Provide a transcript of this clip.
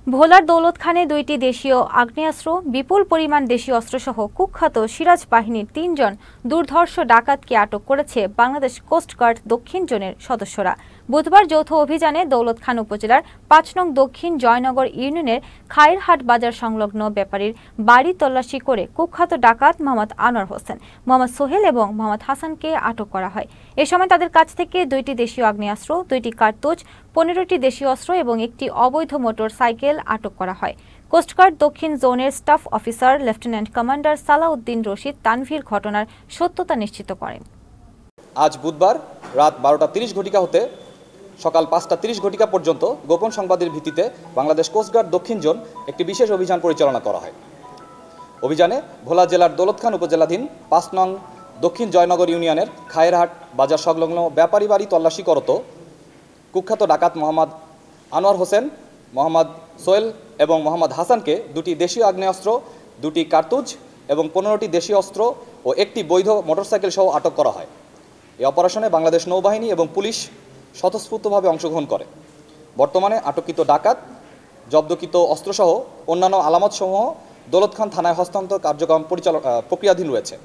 ভোলার দৌলতখানে দুইটি দেশীয় আগ্নেয়াস্ত্র, বিপুল পরিমাণ দেশীয় অস্ত্রসহ কুখ্যাত সিরাজ বাহিনীর ৩ জন দুর্ধর্ষ ডাকাতকে আটক করেছে বাংলাদেশ কোস্টগার্ড দক্ষিণ জোনের সদস্যরা। বুধবার যৌথ অভিযানে দৌলতখান উপজেলার ৫ নং দক্ষিণ জয়নগর ইউনিয়নের খায়েরহাট বাজার সংলগ্ন ব্যাপারীর বাড়ি তল্লাশি করে কুখ্যাত ডাকাত মোহাম্মদ আনোয়ার হোসেন, মোহাম্মদ সোহেল এবং মোহাম্মদ হাসানকে আটক করা হয়। এ সময় তাদের কাছ থেকে ২টি দেশীয় আগ্নেয়াস্ত্র, ২টি কার্তুজ, ১৫টি দেশীয় অস্ত্র এবং একটি অবৈধ মোটর সাইকেল আটক করা হয়। কোস্টগার্ড দক্ষিণ জোনের staff officer lieutenant commander Salahuddin Rashid Tanvir ঘটনার সত্যতা নিশ্চিত করেন। আজ বুধবার রাত ১২টা ৩০ হতে সকাল ৫টা ৩০ পর্যন্ত গোপন সংবাদের ভিত্তিতে বাংলাদেশ কোস্টগার্ড দক্ষিণ জোন একটি বিশেষ অভিযান পরিচালনা করা হয়। অভিযানে ভোলা জেলার দৌলতখান উপজেলাধীন ৫ নং দক্ষিণ জয়নগর ইউনিয়নের খায়েরহাট বাজার সংলগ্ন ব্যাপারী বাড়ি তল্লাশি করত কুখ্যাত ডাকাত মোহাম্মদ আনোয়ার হোসেন, মোহাম্মদ সোহেল এবং মোহাম্মদ হাসানকে ২টি দেশীয় আগ্নেয়াস্ত্র, ২টি কার্তুজ এবং ১৫টি দেশীয় অস্ত্র ও একটি বৈধ মোটরসাইকেল সহ আটক করা হয়। এই অপারেশনে বাংলাদেশ নৌবাহিনী এবং পুলিশ স্বতঃস্ফূর্তভাবে অংশগ্রহণ করে। বর্তমানে আটককৃত ডাকাত, জব্দকৃত অস্ত্রসহ অন্যান্য আলামতসমূহ দৌলতখান থানায় হস্তান্তর কার্যক্রম প্রক্রিয়াধীন রয়েছে।